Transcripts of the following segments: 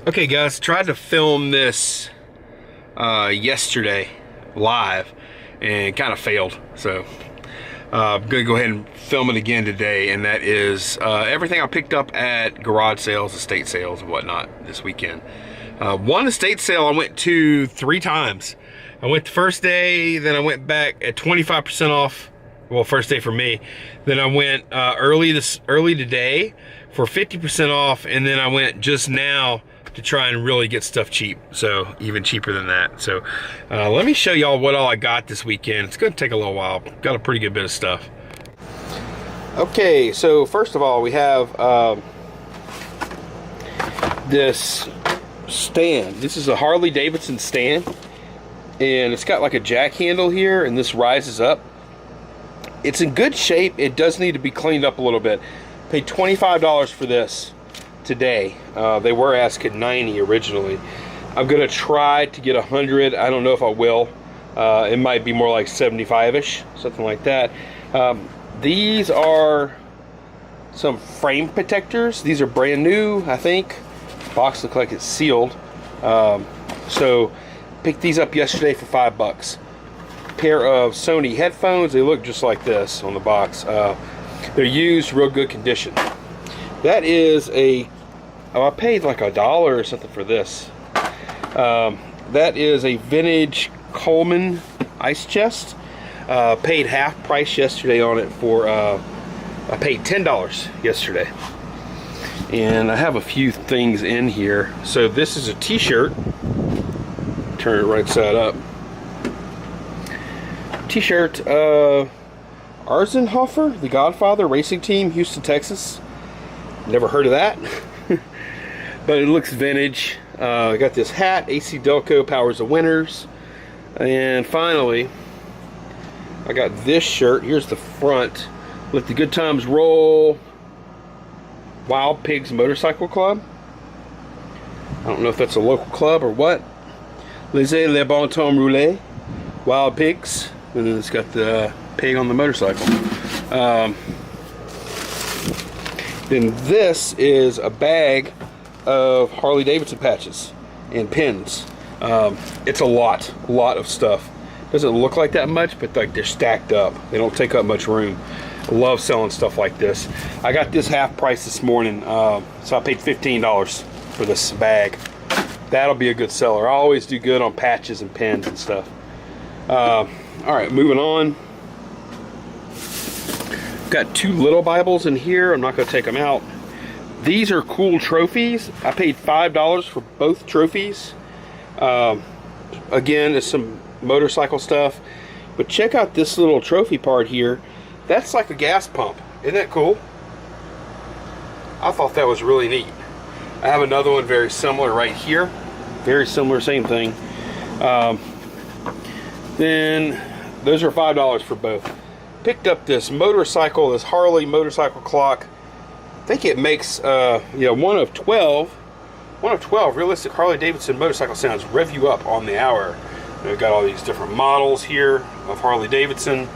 Okay guys, tried to film this yesterday live and kind of failed, so I'm gonna go ahead and film it again today, and that is everything I picked up at garage sales, estate sales, and whatnot this weekend. One estate sale I went to 3 times. I went the first day, then I went back at 25% off. Well, first day for me. Then I went early today for 50% off, and then I went just now to try and really get stuff cheap, so even cheaper than that. So let me show y'all what all I got this weekend. It's gonna take a little while. Got a pretty good bit of stuff. Okay, so first of all, we have this stand. This is a Harley Davidson stand, and it's got like a jack handle here, and this rises up. It's in good shape. It does need to be cleaned up a little bit. Paid $25 for this today. They were asking $90 originally. I'm gonna try to get $100. I don't know if I will. It might be more like 75-ish, something like that. These are some frame protectors. These are brand new, I think. Box looks like it's sealed. So picked these up yesterday for $5. Pair of Sony headphones. They look just like this on the box. They're used, real good condition. That is a, I paid like $1 or something for this. That is a vintage Coleman ice chest. Paid half price yesterday on it for, I paid $10 yesterday. And I have a few things in here. So this is a t-shirt. Turn it right side up. T-shirt, Arzenhofer, the Godfather Racing Team, Houston, Texas. Never heard of that. But it looks vintage. I got this hat, AC Delco powers the winners. And finally, I got this shirt. Here's the front. Let the good times roll. Wild Pigs Motorcycle Club. I don't know if that's a local club or what. Laissez les bon temps rouler. Wild Pigs. And then it's got the pig on the motorcycle. Then this is a bag of Harley Davidson patches and pins. It's a lot of stuff. Doesn't look like that much, but like they're stacked up. They don't take up much room. I love selling stuff like this. I got this half price this morning, so I paid $15 for this bag. That'll be a good seller. I always do good on patches and pins and stuff. All right, moving on. Got 2 little Bibles in here. I'm not going to take them out. These are cool trophies. I paid $5 for both trophies. Again, it's some motorcycle stuff. But check out this little trophy part here. That's like a gas pump. Isn't that cool? I thought that was really neat. I have another one very similar right here. Very similar, same thing. Then those are $5 for both. Picked up this motorcycle, this Harley motorcycle clock. I think it makes one of 12 realistic Harley Davidson motorcycle sounds. Rev you up on the hour. We've got all these different models here of Harley Davidson.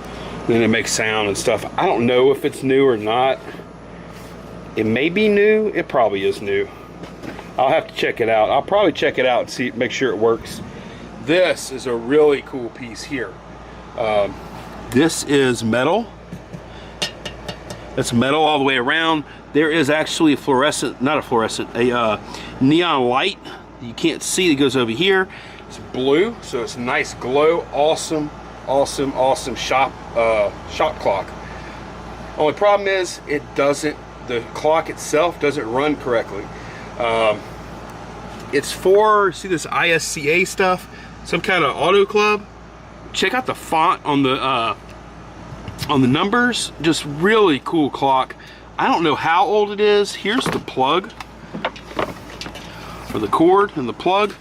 Then it makes sound and stuff. I don't know if it's new or not. It may be new. It probably is new. I'll have to check it out. I'll probably check it out and see, make sure it works. This is a really cool piece here. This is metal. That's metal all the way around. There is actually a fluorescent, not a fluorescent, a neon light you can't see that goes over here. It's blue, so it's a nice glow. Awesome shop clock. Only problem is the clock itself doesn't run correctly. It's for, see this ISCA stuff, some kind of auto club. Check out the font on the numbers. Just really cool clock. I don't know how old it is. Here's the plug for the cord and the plug.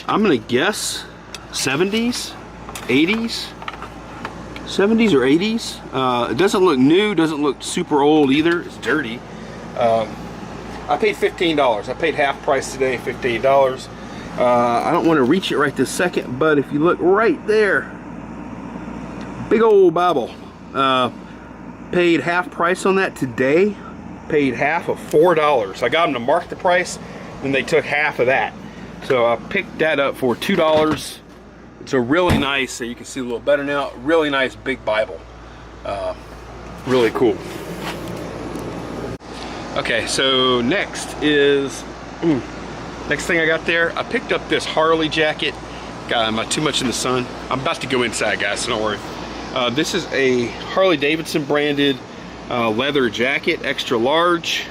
I'm gonna guess 70s, 80s, 70s or 80s. It doesn't look new, doesn't look super old either. It's dirty. I paid $15. I paid half price today, $15. I don't want to reach it right this second, but if you look right there, big old Bible. Paid half price on that today. Paid half of $4. I got them to mark the price. and they took half of that. So I picked that up for $2. It's a really nice, so you can see a little better now, really nice big Bible. Really cool. Okay, so next is, next thing I got there, I picked up this Harley jacket. God, am I too much in the sun? I'm about to go inside, guys, so don't worry. This is a Harley Davidson branded leather jacket, extra large.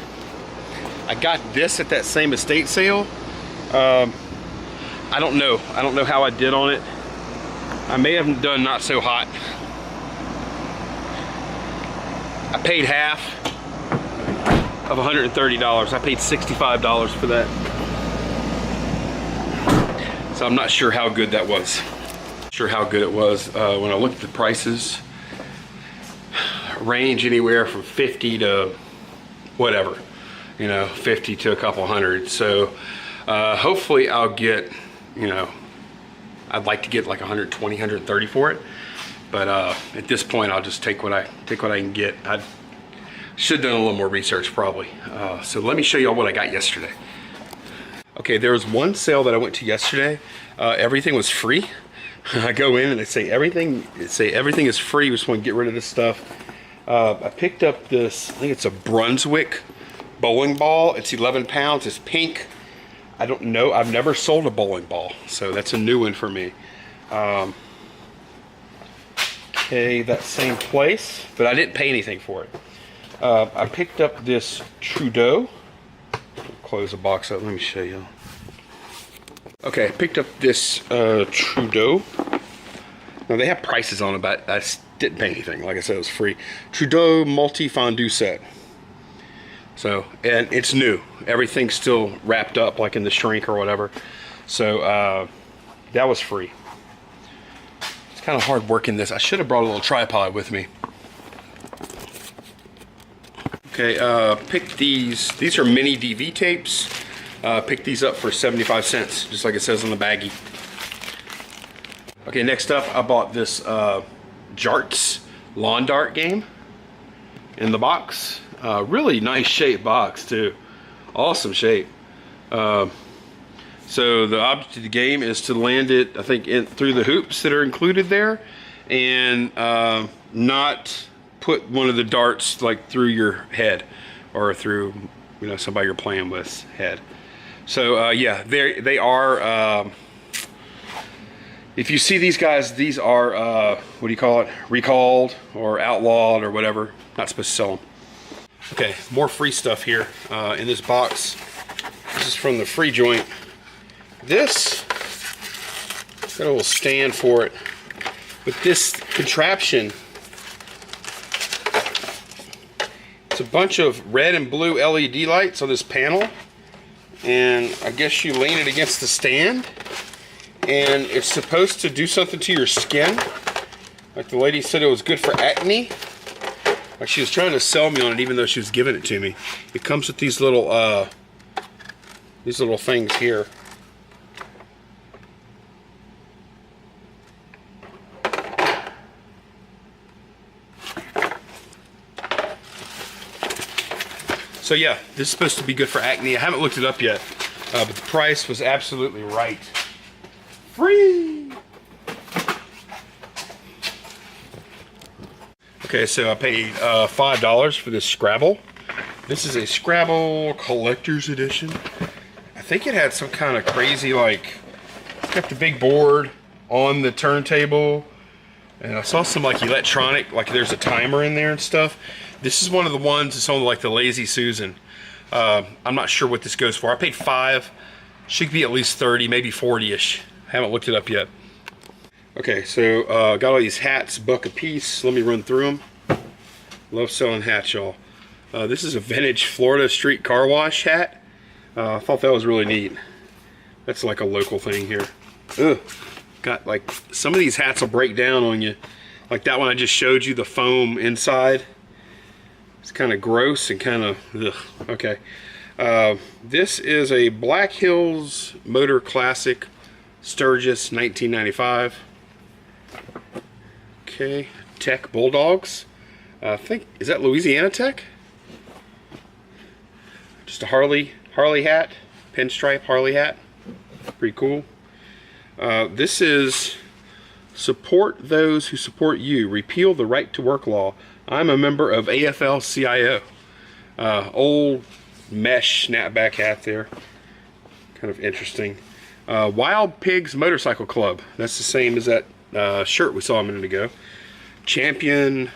I got this at that same estate sale. I don't know how I did on it. I may have done not so hot. I paid half of $130. I paid $65 for that. So I'm not sure how good that was. When I looked at the prices, range anywhere from 50 to whatever, you know, 50 to a couple hundred. So hopefully I'll get, you know, I'd like to get like 120, 130 for it. But at this point, I'll just take what I can get. I should have done a little more research probably. So let me show you all what I got yesterday. Okay, there was one sale that I went to yesterday. Everything was free. I go in and they say everything is free. We just want to get rid of this stuff. I picked up this, I think it's a Brunswick bowling ball. It's 11 pounds. It's pink. I don't know. I've never sold a bowling ball, so that's a new one for me. Okay, that same place, but I didn't pay anything for it. I picked up this Trudeau. Close the box up. Let me show you. Okay, I picked up this Trudeau. Now they have prices on it, but I didn't pay anything. Like I said, it was free. Trudeau multi fondue set. So, and it's new. Everything's still wrapped up like in the shrink or whatever. So that was free. It's kind of hard working this. I should have brought a little tripod with me. Okay, picked these. These are mini DV tapes. Picked these up for 75 cents, just like it says on the baggie. Okay, next up, I bought this Jarts lawn dart game in the box. Really nice shape box too. Awesome shape. So the object of the game is to land it, I think, through the hoops that are included there, and not put one of the darts like through your head or through, you know, somebody you're playing with's head. So yeah, they are. If you see these guys, these are what do you call it? Recalled or outlawed or whatever. Not supposed to sell them. Okay, more free stuff here in this box. This is from the free joint. This got a little stand for it, but this contraption, it's a bunch of red and blue LED lights on this panel, and I guess you lean it against the stand, and it's supposed to do something to your skin. Like the lady said, it was good for acne. Like she was trying to sell me on it, even though she was giving it to me. It comes with these little things here. So yeah, this is supposed to be good for acne. I haven't looked it up yet, but the price was absolutely right. Free! Okay, so I paid $5 for this Scrabble. This is a Scrabble Collector's Edition. I think it had some kind of crazy, like, it's got the big board on the turntable, and I saw some like electronic, like there's a timer in there and stuff. This is one of the ones that's on like the Lazy Susan. I'm not sure what this goes for. I paid $5. Should be at least 30, maybe 40-ish. Haven't looked it up yet. Okay, so got all these hats, $1 a piece. Let me run through them. Love selling hats, y'all. This is a vintage Florida street car wash hat. I thought that was really neat. That's like a local thing here. Ugh. Got like, some of these hats will break down on you. Like that one I just showed you, the foam inside. It's kind of gross and kind of, ugh. Okay. This is a Black Hills Motor Classic Sturgis 1995. Okay, Tech Bulldogs. I think, is that Louisiana Tech? Just a Harley hat. pinstripe Harley hat. Pretty cool. This is support those who support you. Repeal the right to work law. I'm a member of AFL-CIO. Old mesh snapback hat there. Kind of interesting. Wild Pigs Motorcycle Club. That's the same as that shirt we saw a minute ago. Champion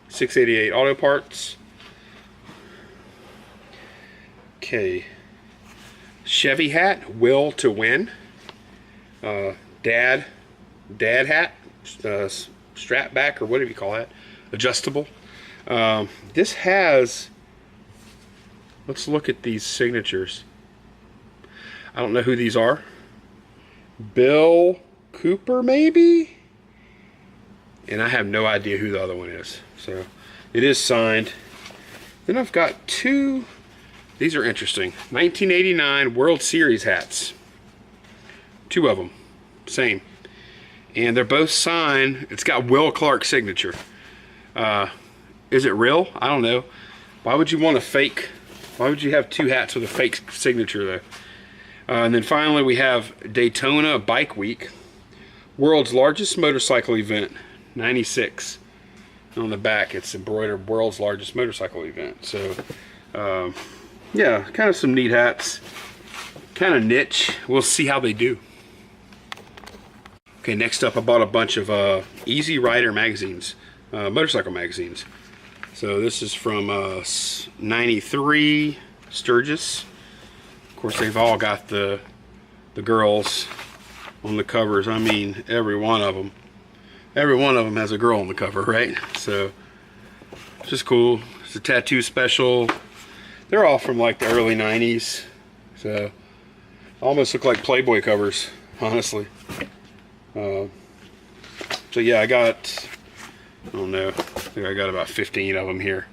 688 Auto Parts. Okay. Chevy hat, Will to Win. Dad hat, strap back or whatever you call that, adjustable. This has, let's look at these signatures. I don't know who these are. Bill Cooper maybe? And I have no idea who the other one is. So it is signed. Then I've got two, these are interesting. 1989 World Series hats. Two of them, same. And they're both signed. It's got Will Clark's signature. Is it real? I don't know. Why would you want a fake? Why would you have two hats with a fake signature though? And then finally we have Daytona Bike Week. World's largest motorcycle event, 96. And on the back it's embroidered world's largest motorcycle event. So yeah, kind of some neat hats. Kind of niche. We'll see how they do. Okay, next up I bought a bunch of Easy Rider magazines, motorcycle magazines. So this is from 93 Sturgis. Of course they've all got the girls on the covers. I mean, every one of them. Every one of them has a girl on the cover, right? So it's just cool. It's a tattoo special. They're all from like the early 90s. So almost look like Playboy covers, honestly. So yeah, I got, I don't know, I think I got about 15 of them here.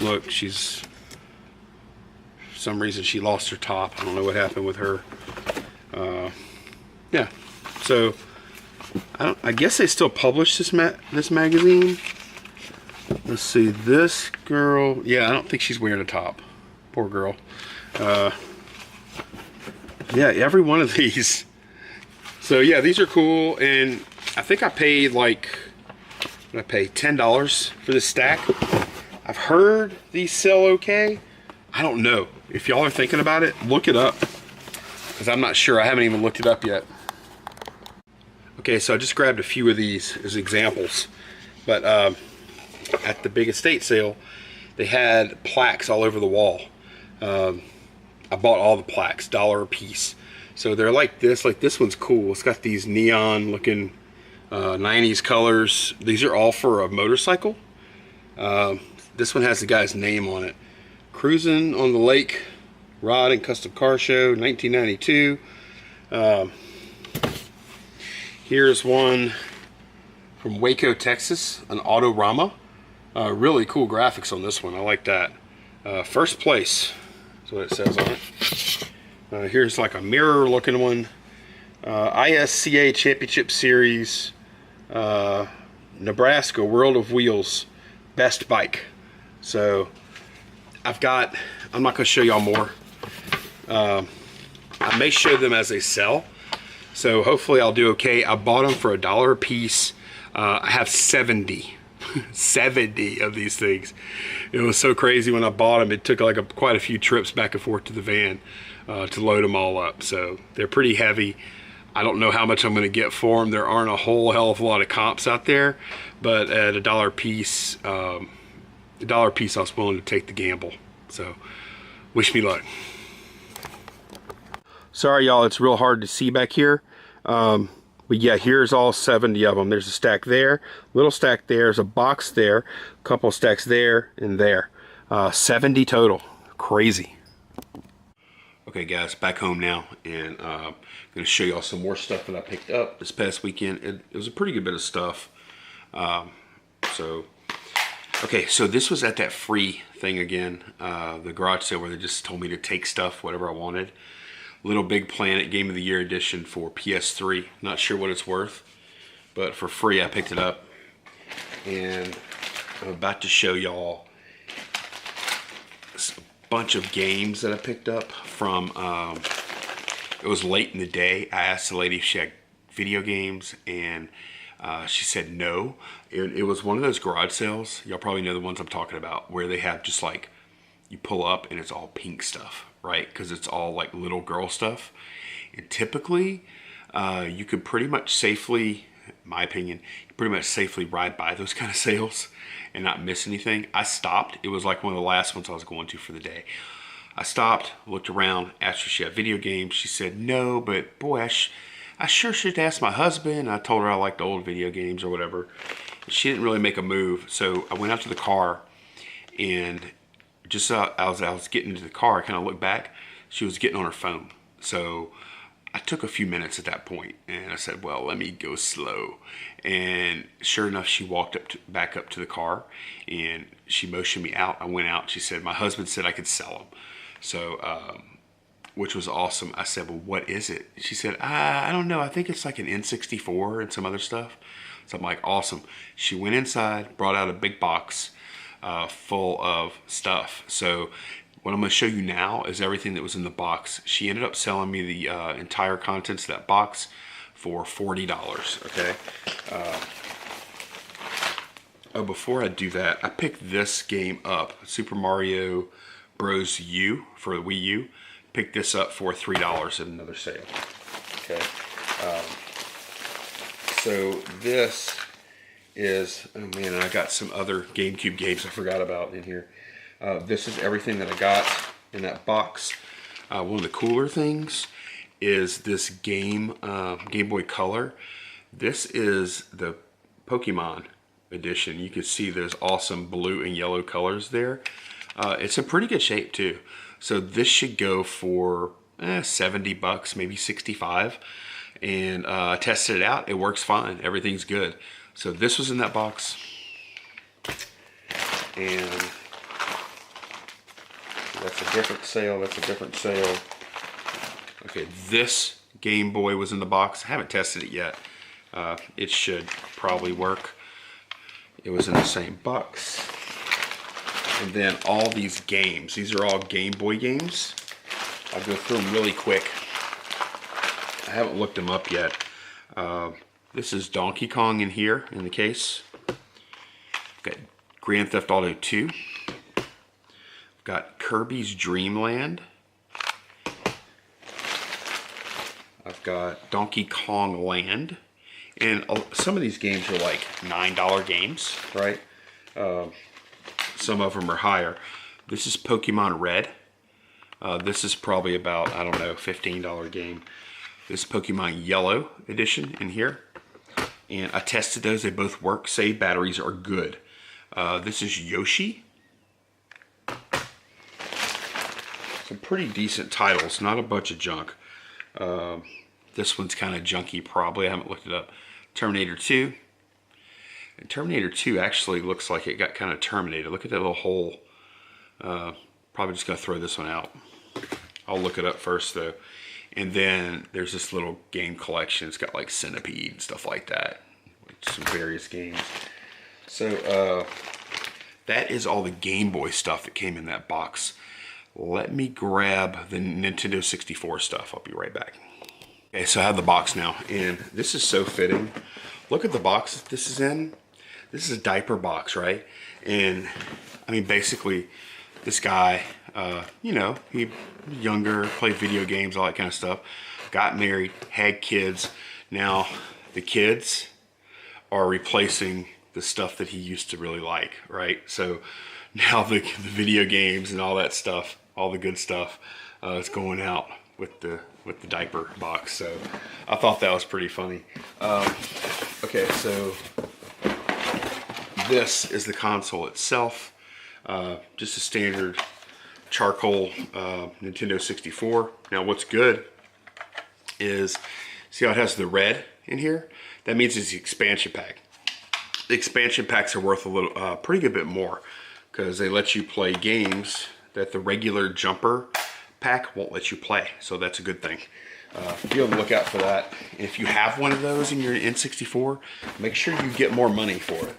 Look, she's, for some reason she lost her top. I don't know what happened with her. Yeah, so I guess they still publish this magazine. Let's see, this girl, yeah, I don't think she's wearing a top. Poor girl. Yeah, every one of these. So yeah, these are cool, and I think I paid like, what did I pay, $10 for this stack. I've heard these sell okay. I don't know. If y'all are thinking about it, look it up, because I'm not sure. I haven't even looked it up yet. Okay, so I just grabbed a few of these as examples, but at the big estate sale, they had plaques all over the wall. I bought all the plaques, $1 a piece. So they're like this one's cool. It's got these neon looking 90s colors. These are all for a motorcycle. This one has the guy's name on it. Cruising on the Lake Rod and Custom Car Show, 1992. Here's one from Waco, Texas, an Autorama. Really cool graphics on this one. I like that. First place is what it says on it. Here's like a mirror looking one. ISCA Championship Series, Nebraska World of Wheels Best Bike. So I've got, I'm not going to show y'all more. I may show them as they sell. So hopefully I'll do okay. I bought them for $1 a piece. I have 70 of these things. It was so crazy when I bought them. It took like quite a few trips back and forth to the van to load them all up. So they're pretty heavy. I don't know how much I'm going to get for them. There aren't a whole hell of a lot of comps out there, but at $1 a piece, I was willing to take the gamble. So wish me luck. Sorry y'all, it's real hard to see back here. But yeah, here's all 70 of them. There's a stack there, little stack there, there's a box there, a couple stacks there and there. 70 total. Crazy. Okay guys, back home now, and I'm going to show y'all some more stuff that I picked up this past weekend. It was a pretty good bit of stuff. Okay, so this was at that free thing again, the garage sale where they just told me to take stuff, whatever I wanted. Little Big Planet Game of the Year edition for PS3. Not sure what it's worth, but for free I picked it up. And I'm about to show y'all bunch of games that I picked up from, it was late in the day. I asked the lady if she had video games, and she said no. It was one of those garage sales. Y'all probably know the ones I'm talking about, where they have just like, you pull up and it's all pink stuff, right? Because it's all like little girl stuff. And typically, you could pretty much safely, in my opinion, pretty much safely ride by those kind of sales and not miss anything. I stopped. It was like one of the last ones I was going to for the day. I stopped, looked around, asked her if she had video games. She said no, but boy, I sure should ask my husband. I told her I liked old video games or whatever. She didn't really make a move, so I went out to the car, and just as I was getting into the car, I kind of looked back. She was getting on her phone. So I took a few minutes at that point, and I said, well, let me go slow. And sure enough, she walked back up to the car, and she motioned me out. I went out. She said, my husband said I could sell them. So, which was awesome. I said, well, what is it? She said, I don't know. I think it's like an N64 and some other stuff. So I'm like, awesome. She went inside, brought out a big box full of stuff. So what I'm going to show you now is everything that was in the box. She ended up selling me the entire contents of that box for $40, okay? Oh, before I do that, I picked this game up, Super Mario Bros. U for the Wii U. Picked this up for $3 at another sale, okay? So this is, oh man, and I got some other GameCube games I forgot about in here. This is everything that I got in that box. One of the cooler things is this Game Boy Color. This is the Pokemon edition. You can see those awesome blue and yellow colors there. It's in pretty good shape too. So this should go for 70 bucks, maybe 65. And I tested it out. It works fine. Everything's good. So this was in that box. And that's a different sale. That's a different sale. Okay, this Game Boy was in the box. I haven't tested it yet. It should probably work. It was in the same box. And then all these games. These are all Game Boy games. I'll go through them really quick. I haven't looked them up yet. This is Donkey Kong in here in the case. Got Grand Theft Auto 2. Got Kirby's Dream Land. I've got Donkey Kong Land. And some of these games are like $9 games, right? Some of them are higher. This is Pokemon Red. This is probably about, I don't know, $15 game. This is Pokemon Yellow edition in here. And I tested those, they both work. Save batteries are good. This is Yoshi. Some pretty decent titles, not a bunch of junk. This one's kind of junky probably, I haven't looked it up. Terminator 2. And Terminator 2 actually looks like it got kind of terminated. Look at that little hole. Probably just gonna throw this one out. I'll look it up first though. And then there's this little game collection. It's got like Centipede and stuff like that. Some various games. So that is all the Game Boy stuff that came in that box. Let me grab the Nintendo 64 stuff. I'll be right back. Okay, so I have the box now, and this is so fitting. Look at the box this is in. This is a diaper box, right? And I mean, basically, this guy, you know, he younger, played video games, all that kind of stuff. Got married, had kids. Now, the kids are replacing the stuff that he used to really like, right? So now the video games and all that stuff, all the good stuff, is going out with the diaper box. So I thought that was pretty funny. Okay, so this is the console itself. Just a standard charcoal Nintendo 64. Now what's good is, see how it has the red in here? That means it's the expansion pack. The expansion packs are worth a little, pretty good bit more, because they let you play games that the regular jumper pack won't let you play. So that's a good thing. Be on the lookout for that. And if you have one of those in your N64, make sure you get more money for it.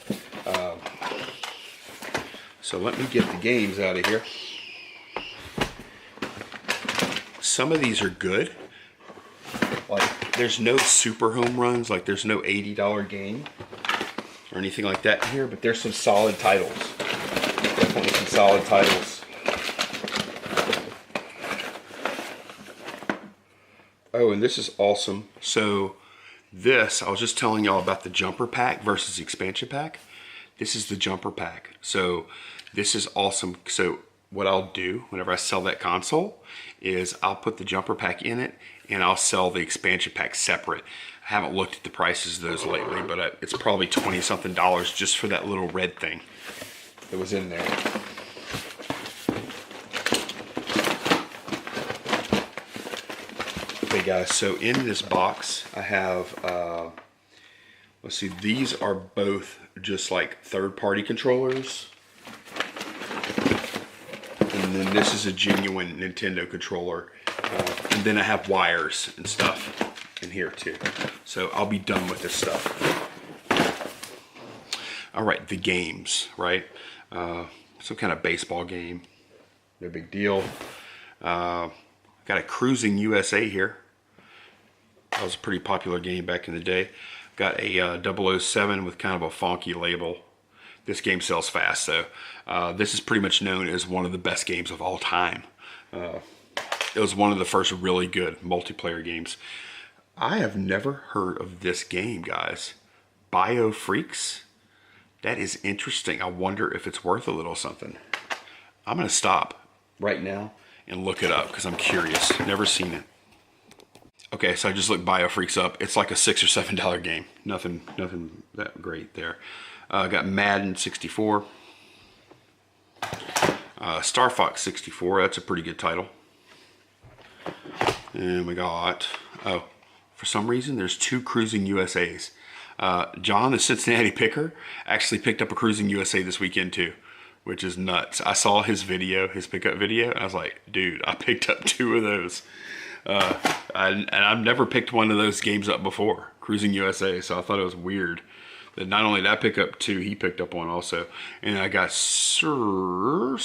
So let me get the games out of here. some of these are good. Like, there's no super home runs, like there's no $80 game or anything like that here, but there's some solid titles. Definitely some solid titles. Oh, and this is awesome. So this, I was just telling y'all about the jumper pack versus expansion pack. This is the jumper pack. So this is awesome. So what I'll do whenever I sell that console is I'll put the jumper pack in it and I'll sell the expansion pack separate. I haven't looked at the prices of those lately, but it's probably $20-something just for that little red thing that was in there. Okay guys, so in this box I have, let's see, these are both just like third-party controllers. And then this is a genuine Nintendo controller. And then I have wires and stuff in here too. So I'll be done with this stuff. All right, the games, right? Some kind of baseball game. No big deal. Got a Cruising USA here. That was a pretty popular game back in the day. Got a 007 with kind of a funky label. This game sells fast, so this is pretty much known as one of the best games of all time. It was one of the first really good multiplayer games. I have never heard of this game, guys. Bio Freaks? That is interesting. I wonder if it's worth a little something. I'm going to stop right now and look it up because I'm curious. Never seen it. Okay, so I just looked Bio Freaks up. It's like a $6 or $7 game. Nothing that great there. Got Madden 64. Star Fox 64. That's a pretty good title. And we got, oh, for some reason, there's 2 Cruising USAs. John, the Cincinnati picker, actually picked up a Cruising USA this weekend too, which is nuts. I saw his video, his pickup video, and I was like, dude, I picked up 2 of those. And I've never picked one of those games up before, Cruising USA, so I thought it was weird that not only did I pick up 2, he picked up 1 also. And I got Super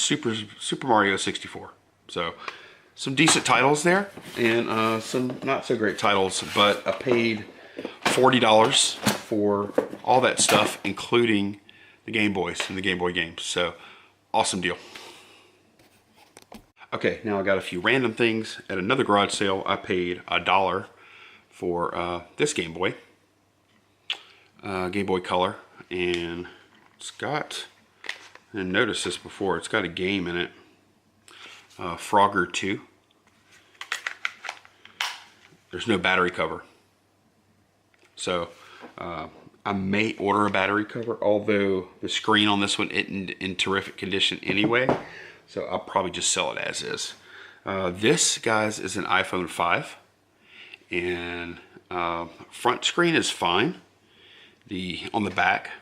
Mario 64. So some decent titles there, and some not so great titles, but I paid $40 for all that stuff, including the Game Boys and the Game Boy games. So awesome deal. Okay, now I got a few random things. At another garage sale, I paid $1 for this Game Boy. Game Boy Color, and it's got, I didn't notice this before, it's got a game in it. Frogger 2. There's no battery cover. So I may order a battery cover, although the screen on this one isn't in terrific condition anyway. So I'll probably just sell it as is. This, guys, is an iPhone 5. And front screen is fine. On the back,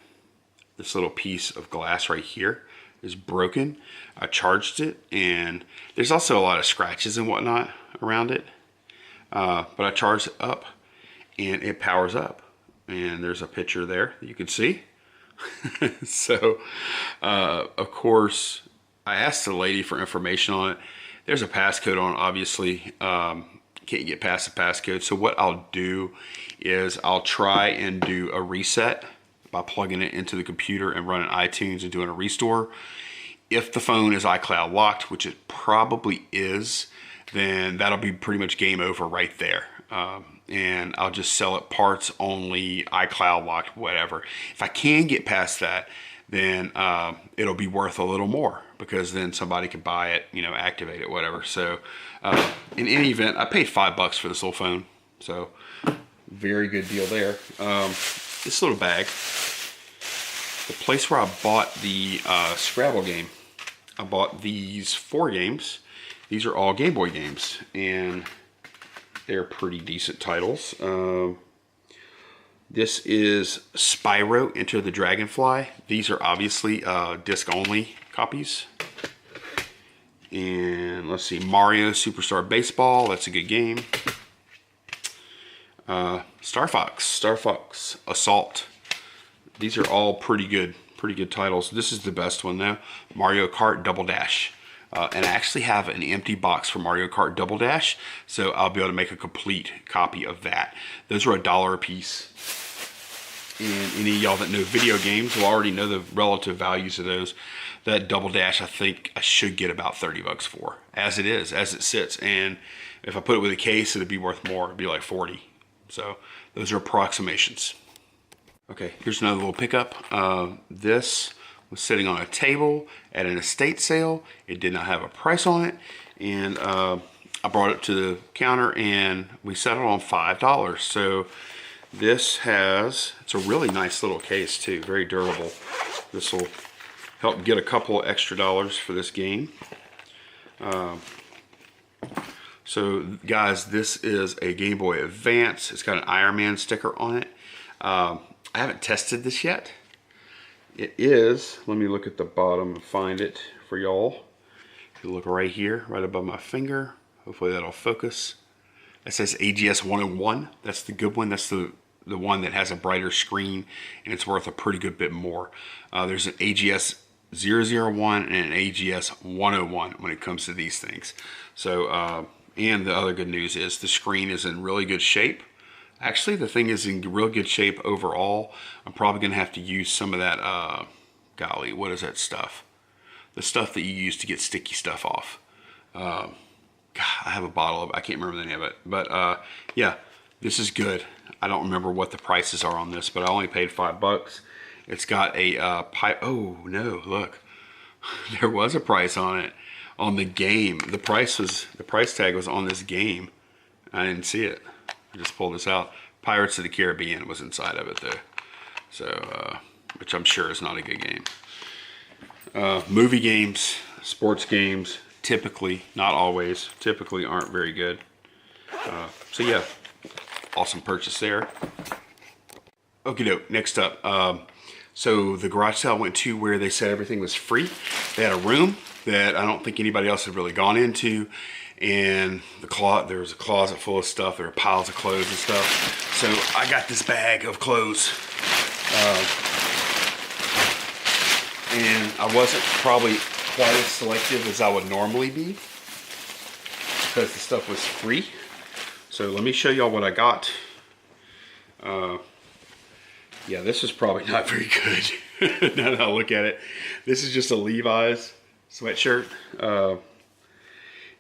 this little piece of glass right here is broken. I charged it, and there's also a lot of scratches and whatnot around it. But I charged it up, and it powers up. And there's a picture there that you can see. So, of course, I asked the lady for information on it. There's a passcode on it, obviously. Can't get past the passcode. So what I'll do is I'll try and do a reset by plugging it into the computer and running iTunes and doing a restore. If the phone is iCloud locked, which it probably is, then that'll be pretty much game over right there. And I'll just sell it parts only, iCloud locked, whatever. If I can get past that, then it'll be worth a little more, because then somebody can buy it, you know, activate it, whatever. So in any event, I paid $5 for this little phone. So very good deal there. This little bag, the place where I bought the Scrabble game, I bought these 4 games. These are all Game Boy games, and they're pretty decent titles. This is Spyro Enter the Dragonfly. These are obviously disc-only copies. And let's see, Mario Superstar Baseball. That's a good game. Star Fox Assault. These are all pretty good titles. This is the best one though. Mario Kart Double Dash. And I actually have an empty box for Mario Kart Double Dash, so I'll be able to make a complete copy of that. Those are $1 a piece. And any of y'all that know video games will already know the relative values of those. That Double Dash, I think I should get about 30 bucks for, as it is, as it sits. And if I put it with a case, it'd be worth more. It'd be like 40. So those are approximations. Okay, here's another little pickup. This was sitting on a table at an estate sale. It did not have a price on it. And I brought it to the counter and we settled on $5. So this it's a really nice little case too, very durable. This will help get a couple extra dollars for this game. So guys, this is a Game Boy Advance. It's got an Iron Man sticker on it. I haven't tested this yet. It is, let me look at the bottom and find it for y'all. If you look right here, right above my finger, hopefully that'll focus. It says AGS 101. That's the good one. That's the one that has a brighter screen and it's worth a pretty good bit more. There's an AGS 001 and an AGS 101 when it comes to these things. So, and the other good news is the screen is in really good shape. Actually, the thing is in real good shape overall. I'm probably going to have to use some of that, golly, what is that stuff? The stuff that you use to get sticky stuff off. God, I have a bottle of it. I can't remember the name of it. But, yeah, this is good. I don't remember what the prices are on this, but I only paid $5. It's got a pipe. Oh, no, look. There was a price on it. On the game. The price tag was on this game. I didn't see it. I just pulled this out. Pirates of the Caribbean was inside of it though. So, which I'm sure is not a good game. Movie games, sports games, typically, not always, typically aren't very good. So yeah, awesome purchase there. Okie doke, next up. So the garage sale I went to where they said everything was free. They had a room that I don't think anybody else had really gone into. And there was a closet full of stuff. There were piles of clothes and stuff. So I got this bag of clothes. And I wasn't probably quite as selective as I would normally be because the stuff was free. So let me show y'all what I got. Yeah, this is probably not very good now that I look at it. This is just a Levi's sweatshirt.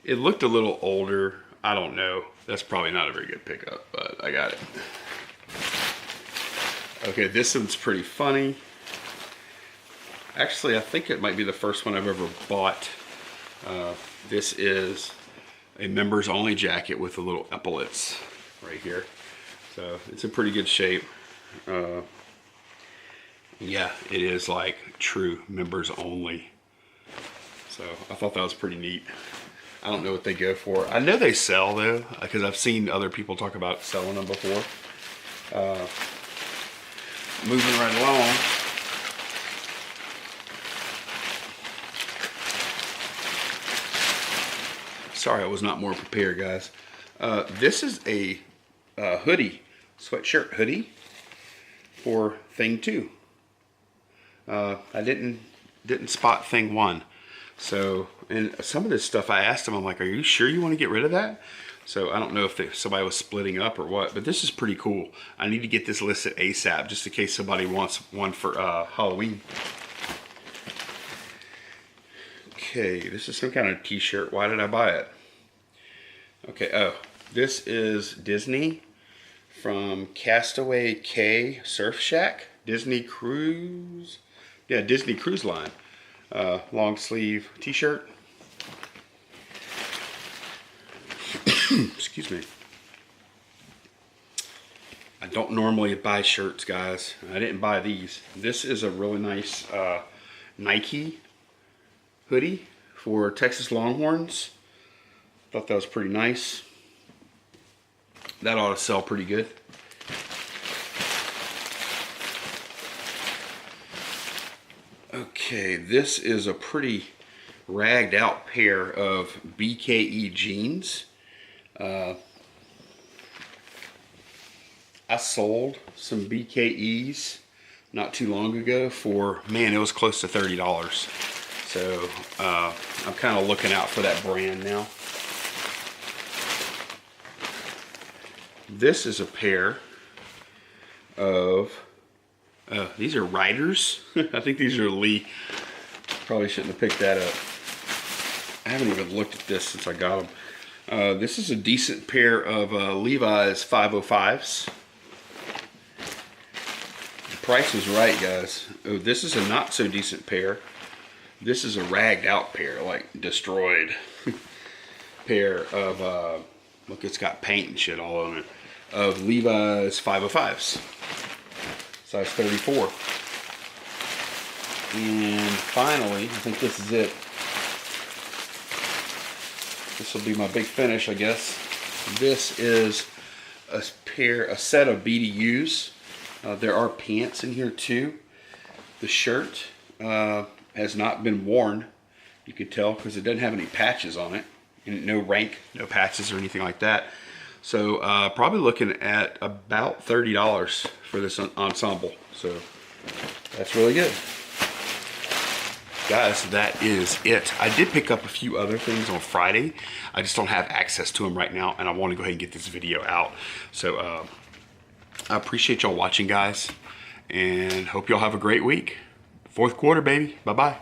It looked a little older. I don't know. That's probably not a very good pickup, but I got it. Okay, this one's pretty funny. Actually, I think it might be the first one I've ever bought. This is a members only jacket with the little epaulets right here. So it's in pretty good shape. Yeah, it is like true members only. So I thought that was pretty neat. I don't know what they go for. I know they sell though, because I've seen other people talk about selling them before. Moving right along. Sorry I was not more prepared, guys. This is a hoodie, sweatshirt hoodie for thing 2. I didn't spot thing 1. So, and some of this stuff I asked them, I'm like, are you sure you want to get rid of that? So I don't know if somebody was splitting up or what, but this is pretty cool. I need to get this listed ASAP just in case somebody wants one for Halloween. Okay, this is some kind of t-shirt. Why did I buy it? Okay, oh, this is Disney from Castaway Cay Surf Shack. Disney Cruise. Yeah, Disney Cruise Line. Long sleeve t-shirt. Excuse me. I don't normally buy shirts, guys. I didn't buy these. This is a really nice Nike hoodie for Texas Longhorns. Thought that was pretty nice. That ought to sell pretty good. Okay, this is a pretty ragged out pair of BKE jeans. I sold some BKEs not too long ago for, man, it was close to $30. So I'm kind of looking out for that brand now. This is a pair of, these are Riders. I think these are Lee. Probably shouldn't have picked that up. I haven't even looked at this since I got them. This is a decent pair of Levi's 505s. The price was right, guys. Oh, this is a not so decent pair. This is a ragged out pair, like destroyed pair of, look, it's got paint and shit all on it, of Levi's 505s, size 34. And finally, I think this is it. This will be my big finish, I guess. This is a set of BDUs. There are pants in here too. The shirt has not been worn. You could tell because it doesn't have any patches on it. And no rank, no patches or anything like that. So probably looking at about $30 for this ensemble. So that's really good. Guys, that is it. I did pick up a few other things on Friday. I just don't have access to them right now, and I want to go ahead and get this video out. So I appreciate y'all watching, guys, and hope y'all have a great week. Fourth quarter, baby. Bye-bye.